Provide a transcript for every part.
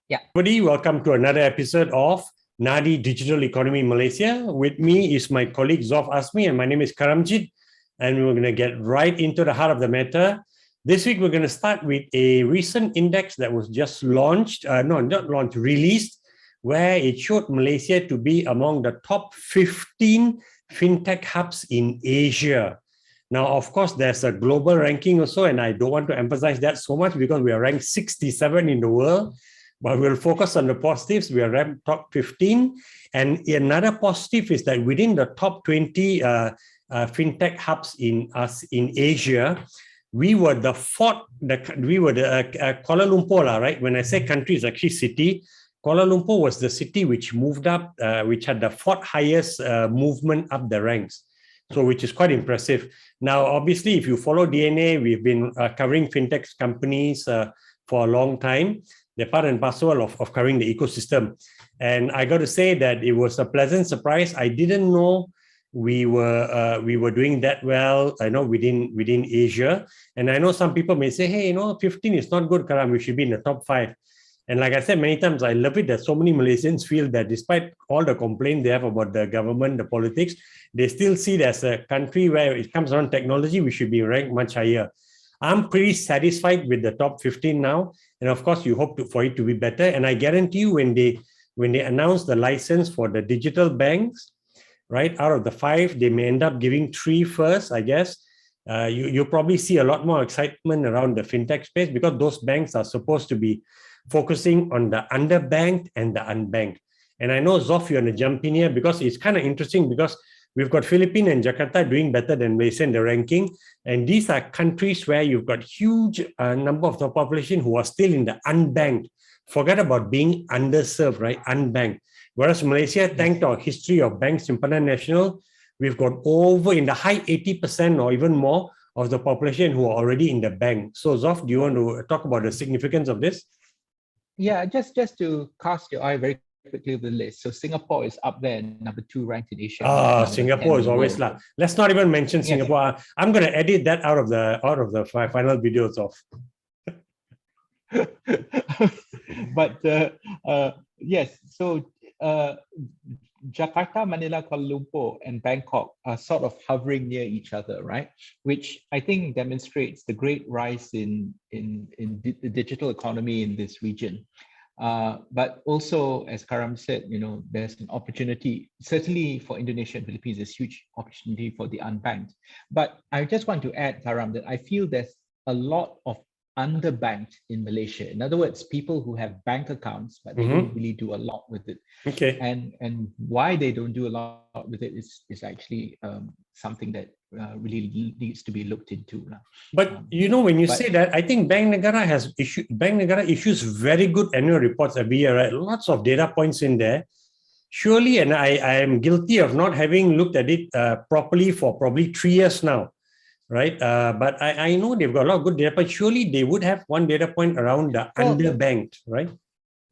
Yeah. Everybody, welcome to another episode of Nadi Digital Economy Malaysia. With me is my colleague Dzof Azmi, and my name is Karamjit, and we're going to get right into the heart of the matter. This week, we're going to start with a recent index that was just launched, released, where it showed Malaysia to be among the top 15 fintech hubs in Asia. Now, of course, there's a global ranking also, and I don't want to emphasize that so much because we are ranked 67 in the world. But we'll focus on the positives. We are ranked top 15. And another positive is that within the top 20 fintech hubs in Asia, we were the fourth, Kuala Lumpur, right? When I say country, it's actually city. Kuala Lumpur was the city which moved up, which had the fourth highest movement up the ranks. So, which is quite impressive. Now, obviously, if you follow DNA, we've been covering fintech companies for a long time. They're part and parcel of covering the ecosystem. And I got to say that it was a pleasant surprise. I didn't know we were doing that well, within Asia. And I know some people may say, hey, 15 is not good, Karam, we should be in the top 5. And like I said many times, I love it that so many Malaysians feel that despite all the complaint they have about the government, the politics, they still see it as a country where it comes around technology, we should be ranked much higher. I'm pretty satisfied with the top 15 now. And of course, you hope for it to be better. And I guarantee you when they announce the license for the digital banks, right, out of the 5, they may end up giving 3 first, I guess. You'll probably see a lot more excitement around the fintech space because those banks are supposed to be focusing on the underbanked and the unbanked. And I know, Dzof, you're going to jump in here because it's kind of interesting because we've got Philippines and Jakarta doing better than Malaysia in the ranking. And these are countries where you've got huge number of the population who are still in the unbanked. Forget about being underserved, right? Unbanked. Whereas Malaysia, thanks to our history of bank simpanan nasional, we've got over in the high 80% or even more of the population who are already in the bank. So, Dzof, do you want to talk about the significance of this? Yeah, just to cast your eye very quickly over the list. So Singapore is up there, number 2 ranked in Asia. Singapore is always lah. Let's not even mention Singapore. Yes. I'm going to edit that out of the final videos of. But yes, so Jakarta, Manila, Kuala Lumpur, and Bangkok are sort of hovering near each other, right? Which I think demonstrates the great rise in the digital economy in this region. But also, as Karam said, there's an opportunity, certainly for Indonesia and Philippines, there's huge opportunity for the unbanked. But I just want to add, Karam, that I feel there's a lot of underbanked in Malaysia. In other words, people who have bank accounts, but they don't really do a lot with it. Okay. And why they don't do a lot with it is actually something that really needs to be looked into. But when you say that, I think Bank Negara issues very good annual reports every year, right? Lots of data points in there. Surely, and I am guilty of not having looked at it properly for probably 3 years now. Right, but I know they've got a lot of good data, but surely they would have one data point around the underbanked, right?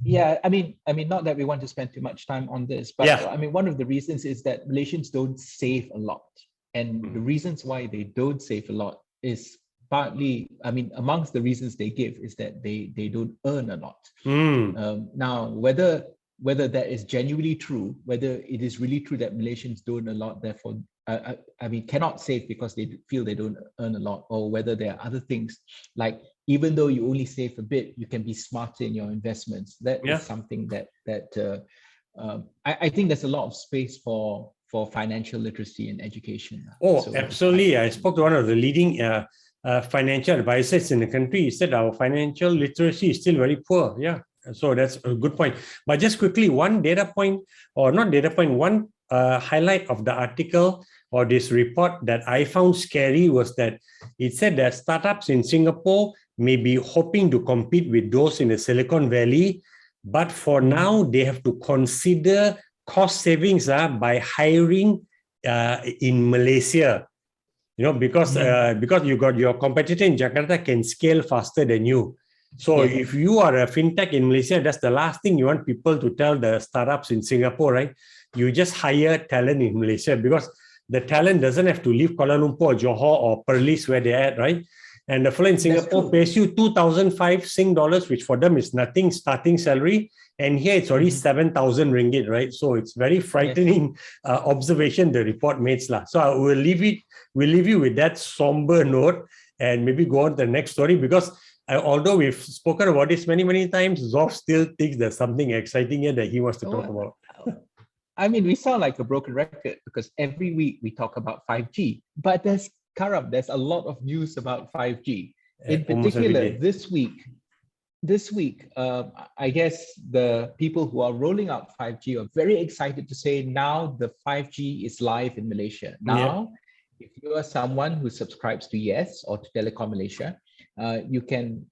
Yeah, I mean, not that we want to spend too much time on this, but yeah. I mean, one of the reasons is that Malaysians don't save a lot, and the reasons why they don't save a lot is partly, amongst the reasons they give is that they don't earn a lot. Now, whether that is genuinely true, whether it is really true that Malaysians don't earn a lot, therefore. Cannot save because they feel they don't earn a lot, or whether there are other things like even though you only save a bit, you can be smarter in your investments. That is something that I think there's a lot of space for financial literacy and education. Absolutely. I spoke to one of the leading financial advisors in the country. He said our financial literacy is still very poor. Yeah. So that's a good point. But just quickly, one highlight of the article or this report that I found scary was that it said that startups in Singapore may be hoping to compete with those in the Silicon Valley, but for now they have to consider cost savings by hiring in Malaysia. Because you got your competitor in Jakarta can scale faster than you. So if you are a fintech in Malaysia, that's the last thing you want people to tell the startups in Singapore, right? You just hire talent in Malaysia because the talent doesn't have to leave Kuala Lumpur, Johor, or Perlis where they're at, right? And the fellow in Singapore pays you 2,005 Sing dollars, which for them is nothing, starting salary. And here it's already 7,000 ringgit, right? So it's very frightening observation the report makes. So I will leave you with that somber note and maybe go on to the next story, because although we've spoken about this many, many times, Dzof still thinks there's something exciting here that he wants to talk about. I mean, we sound like a broken record because every week we talk about 5G, but there's a lot of news about 5G. In particular, this week, I guess the people who are rolling out 5G are very excited to say now the 5G is live in Malaysia. Now, if you are someone who subscribes to Yes or to Telecom Malaysia, you can,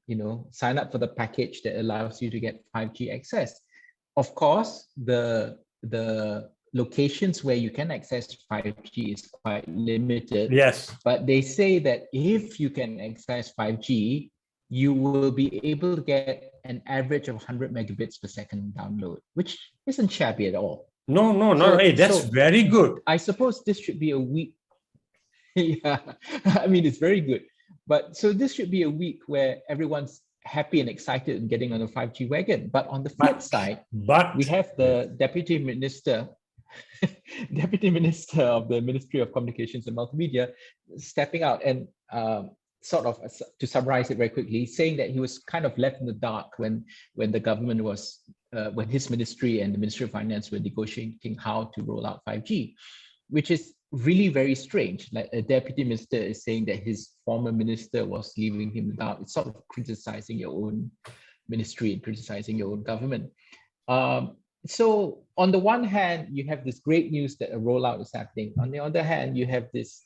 sign up for the package that allows you to get 5G access. Of course, the locations where you can access 5G is quite limited. Yes. But they say that if you can access 5G, you will be able to get an average of 100 megabits per second download, which isn't shabby at all. No. Hey, that's very good. I suppose this should be a week. Yeah, I mean, it's very good. But so this should be a week where everyone's happy and excited and getting on a 5G wagon. But on the flip side, we have the Deputy Minister of the Ministry of Communications and Multimedia stepping out and sort of, to summarize it very quickly, saying that he was kind of left in the dark when the government was, when his ministry and the Ministry of Finance were negotiating how to roll out 5G, which is really very strange. Like a deputy minister is saying that his former minister was leaving him in the dark. It's sort of criticizing your own ministry and criticizing your own government. So on the one hand, you have this great news that a rollout is happening. On the other hand, you have this,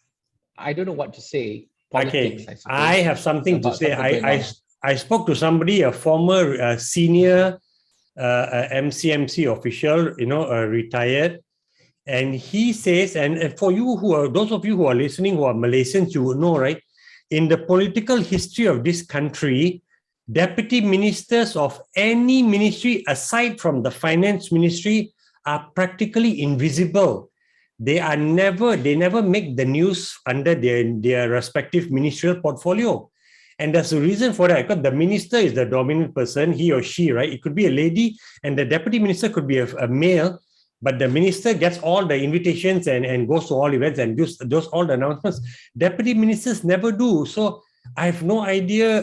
I don't know what to say, politics, okay, I have something to say. I spoke to somebody, a former senior MCMC official, retired. And he says, and for you those of you who are listening who are Malaysians, you would know, right? In the political history of this country, deputy ministers of any ministry aside from the finance ministry are practically invisible. They never make the news under their respective ministerial portfolio. And there's a reason for that, because the minister is the dominant person, he or she, right? It could be a lady, and the deputy minister could be a male. But the minister gets all the invitations and goes to all events and does all the announcements. Deputy ministers never do. So I have no idea,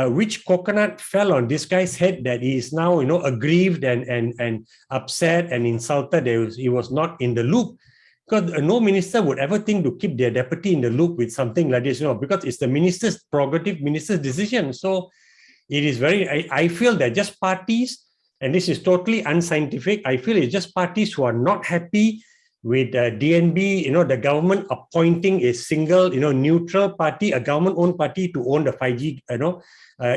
which coconut fell on this guy's head that he is now, aggrieved and upset and insulted that he was not in the loop. Because no minister would ever think to keep their deputy in the loop with something like this, because it's the minister's prerogative, minister's decision. So it is I feel that just parties, and this is totally unscientific, I feel it's just parties who are not happy with DNB, the government appointing a single, neutral party, a government-owned party to own the 5G,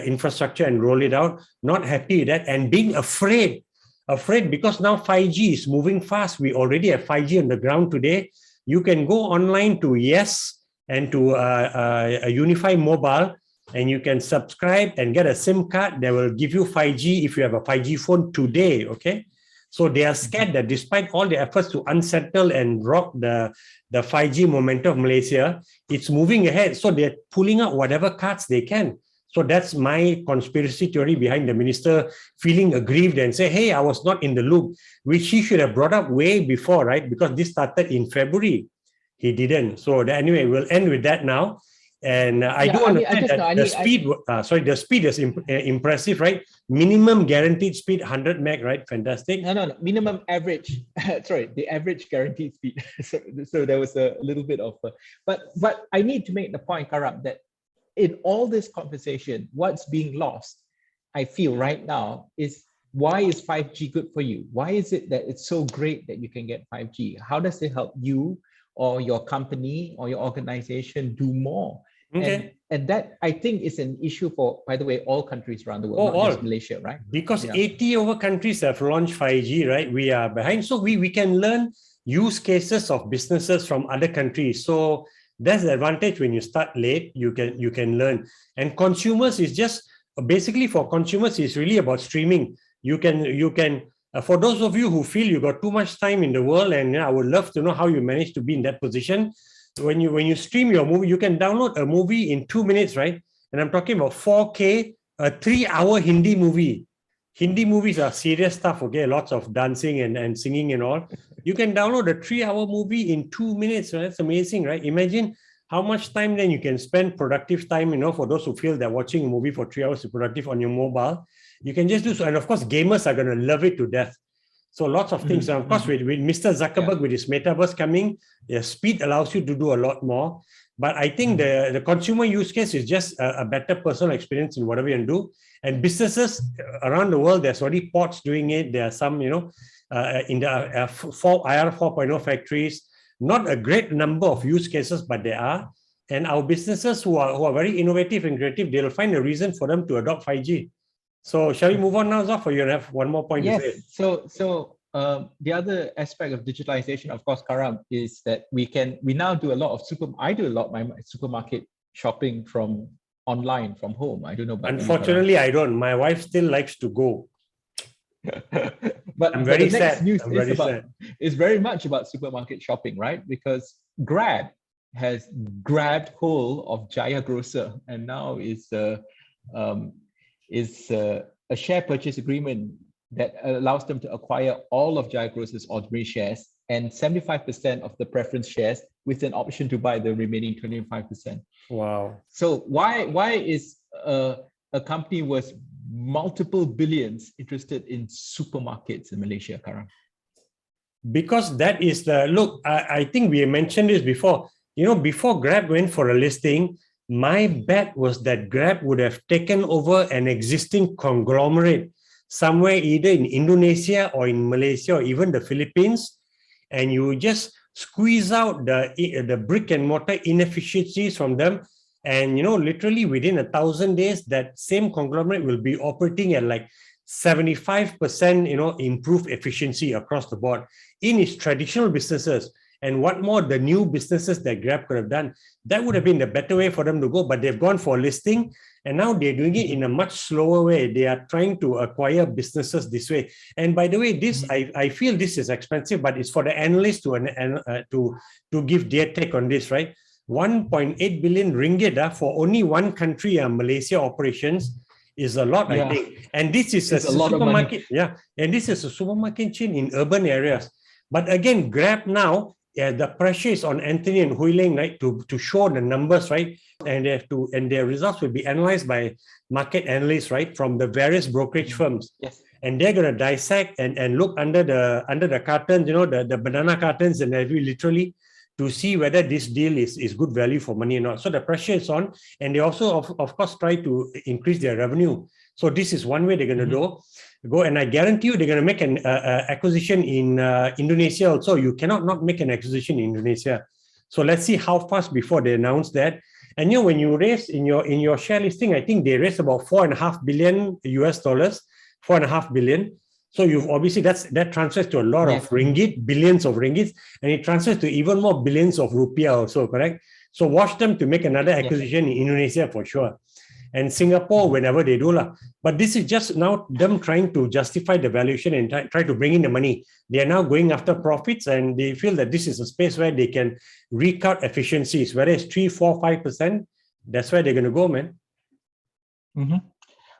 infrastructure and roll it out, not happy with that, and being afraid because now 5G is moving fast. We already have 5G on the ground today. You can go online to Yes and to a Unify Mobile, and you can subscribe and get a SIM card that will give you 5G if you have a 5G phone today, okay? So they are scared that despite all the efforts to unsettle and rock the 5G momentum of Malaysia, it's moving ahead. So they're pulling out whatever cards they can. So that's my conspiracy theory behind the minister feeling aggrieved and say, hey, I was not in the loop, which he should have brought up way before, right? Because this started in February. He didn't. So anyway, we'll end with that now. And I do understand that the speed is impressive, right? Minimum guaranteed speed, 100 meg, right? Fantastic. No. Minimum average. Sorry, the average guaranteed speed. So there was a little bit of, but I need to make the point, Karam, that in all this conversation, what's being lost, I feel right now, is why is 5G good for you? Why is it that it's so great that you can get 5G? How does it help you or your company or your organization do more? Okay. And that, I think, is an issue for, by the way, all countries around the world, not just Malaysia, right? Because 80 over countries have launched 5G, right? We are behind. So we can learn use cases of businesses from other countries. So that's the advantage when you start late, you can learn. And consumers is just, basically for consumers, it's really about streaming. You can for those of you who feel you got too much time in the world, and I would love to know how you managed to be in that position, When you stream your movie, you can download a movie in 2 minutes, right? And I'm talking about 4K, a 3-hour Hindi movie. Hindi movies are serious stuff, okay? Lots of dancing and singing and all. You can download a 3-hour movie in 2 minutes. Right? That's amazing, right? Imagine how much time then you can spend productive time, for those who feel that watching a movie for 3 hours is productive on your mobile. You can just do so. And of course, gamers are going to love it to death. So lots of things. And of course, with Mr. Zuckerberg, with his metaverse coming, speed allows you to do a lot more. But I think the consumer use case is just a better personal experience in whatever you do. And businesses around the world, there's already ports doing it. There are some, in the IR 4.0 factories, not a great number of use cases, but there are. And our businesses who are very innovative and creative, they'll find a reason for them to adopt 5G. So shall we move on now, Zof, or you have one more point to say? So the other aspect of digitalization, of course, Karam, is that we now do a lot of I do a lot of my supermarket shopping from online, from home. I don't know about Unfortunately, I don't. My wife still likes to go. But I'm very the next sad. news sad. Is very much about supermarket shopping, right? Because Grab has grabbed hold of Jaya Grocer and now is a share purchase agreement that allows them to acquire all of Jaya Grocer's ordinary shares and 75% of the preference shares with an option to buy the remaining 25%. Wow. So why is a company worth multiple billions interested in supermarkets in Malaysia, Karam? Because that is look, I think we mentioned this before. Before Grab went for a listing, my bet was that Grab would have taken over an existing conglomerate somewhere either in Indonesia or in Malaysia or even the Philippines, and you just squeeze out the brick and mortar inefficiencies from them. And, literally within 1,000 days, that same conglomerate will be operating at like 75%, improved efficiency across the board in its traditional businesses. And what more, the new businesses that Grab could have done, that would have been the better way for them to go, but they've gone for listing and now they're doing it in a much slower way. They are trying to acquire businesses this way. And by the way, this, I feel this is expensive, but it's for the analysts to give their take on this, right? 1.8 billion ringgit for only one country, Malaysia operations, is a lot, I think. And this is a supermarket. Yeah. And this is a supermarket chain in urban areas. But again, Grab now, the pressure is on Anthony and Hui Ling, right, to show the numbers, right, and their results will be analyzed by market analysts, right, from the various brokerage firms. Yes. And they're going to dissect and look under the cartons, the banana cartons, and literally to see whether this deal is good value for money or not. So the pressure is on, and they also of course try to increase their revenue. So this is one way they're going to go, and I guarantee you they're going to make an acquisition in Indonesia also. You cannot not make an acquisition in Indonesia. So let's see how fast before they announce that. And when you raise in your share listing, I think they raised about $4.5 billion US, 4.5 billion. So you've obviously that transfers to a lot of ringgit, billions of ringgits, and it transfers to even more billions of rupiah also, correct? So watch them to make another acquisition in Indonesia for sure. And Singapore, whenever they do. But this is just now them trying to justify the valuation and try to bring in the money. They are now going after profits, and they feel that this is a space where they can wreak out efficiencies, whether it's 3, 4, 5%. That's where they're going to go, man.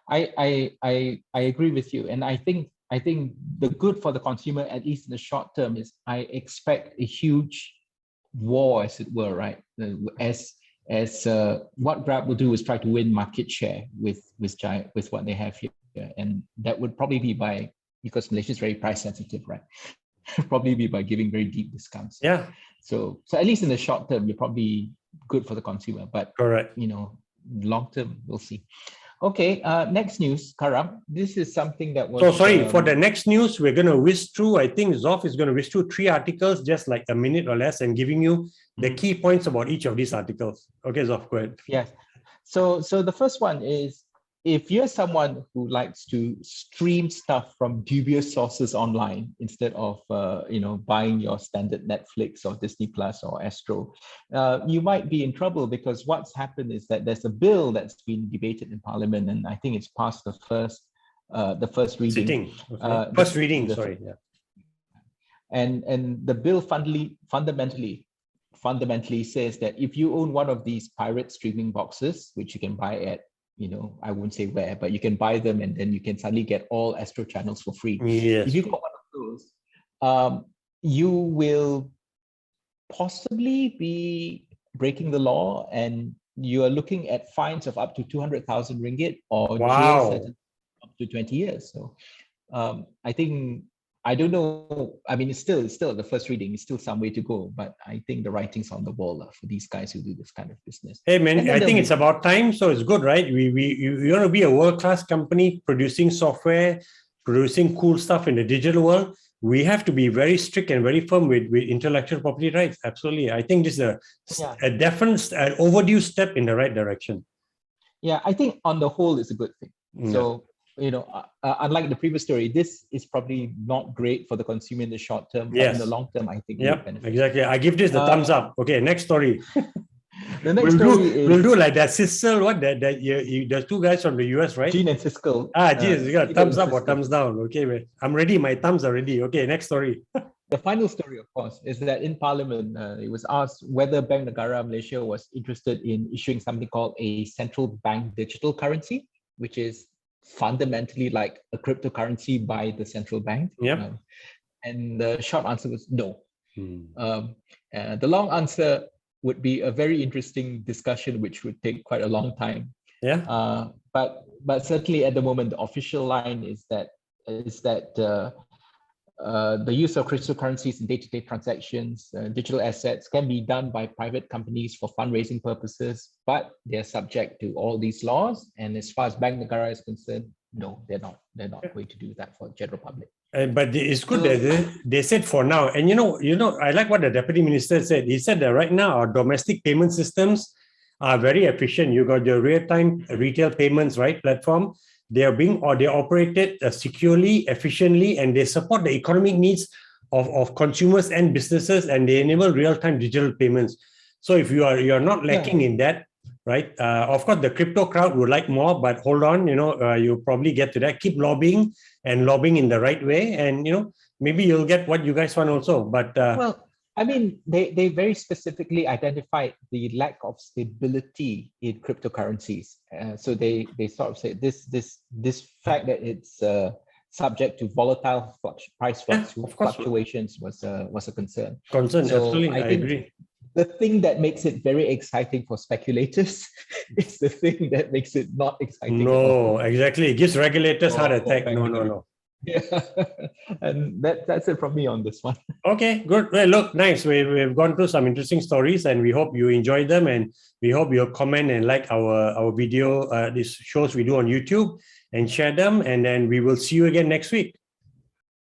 I agree with you. And I think the good for the consumer, at least in the short term, is I expect a huge war, as it were, right? As what Grab will do is try to win market share with what they have here, and that would probably be because Malaysia is very price sensitive, right? Probably be by giving very deep discounts. Yeah. So at least in the short term, you're probably good for the consumer, but correct. Long term, we'll see. Okay, next news, Karam. This is something that was... So sorry, for the next news, we're going to whiz through, I think Zof is going to whiz through 3 articles, just like a minute or less, and giving you the key points about each of these articles. Okay, Zof, go ahead. Yes. So the first one is, if you're someone who likes to stream stuff from dubious sources online instead of buying your standard Netflix or Disney Plus or Astro, you might be in trouble, because what's happened is that there's a bill that's been debated in Parliament, and I think it's passed the first reading. First reading, sorry. Yeah. And the bill fundamentally fundamentally says that if you own one of these pirate streaming boxes, which you can buy at, I won't say where, but you can buy them and then you can suddenly get all Astro channels for free. Yes. If you got one of those, you will possibly be breaking the law, and you are looking at fines of up to 200,000 ringgit or jail sentence up to 20 years. So I don't know. I mean, it's still the first reading. It's still some way to go, but I think the writing's on the wall for these guys who do this kind of business. Hey man, I think it's about time. So it's good, right? We want to be a world-class company producing software, producing cool stuff in the digital world. We have to be very strict and very firm with intellectual property rights. Absolutely. I think this is a definite, an overdue step in the right direction. Yeah, I think on the whole, it's a good thing. Yeah. So, unlike the previous story, this is probably not great for the consumer in the short term, but in the long term, I think. Yeah, exactly. I give this the thumbs up. Okay, next story. The next we'll do like that. Sissel, the two guys from the US, right? Gene and Siskel. Geez, you got thumbs up or thumbs down. Okay, man. I'm ready. My thumbs are ready. Okay, next story. The final story, of course, is that in Parliament, it was asked whether Bank Negara Malaysia was interested in issuing something called a central bank digital currency, which is fundamentally like a cryptocurrency by the central bank. Yep. And the short answer was no. The long answer would be a very interesting discussion, which would take quite a long time. Yeah. But certainly at the moment, the official line is that the use of cryptocurrencies in day-to-day transactions, digital assets can be done by private companies for fundraising purposes, but they're subject to all these laws. And as far as Bank Negara is concerned, no, they're not. They're not going to do that for the general public. But it's good that they said for now. And I like what the Deputy Minister said. He said that right now our domestic payment systems are very efficient. You got your real-time retail payments, right, platform. They're operated securely, efficiently, and they support the economic needs of consumers and businesses, and they enable real-time digital payments. So if you're not lacking in that, right? Of course, the crypto crowd would like more, but hold on, you'll probably get to that. Keep lobbying in the right way, and maybe you'll get what you guys want also. But I mean, they very specifically identified the lack of stability in cryptocurrencies. So they sort of say this fact that it's subject to volatile price fluctuations was a concern. So absolutely, I agree. The thing that makes it very exciting for speculators is the thing that makes it not exciting. No, exactly. It gives regulators heart attack. No. Yeah, and that's it from me on this one. Okay, good. Well, look, nice. We've gone through some interesting stories, and we hope you enjoyed them, and we hope you'll comment and like our video, these shows we do on YouTube, and share them. And then we will see you again next week.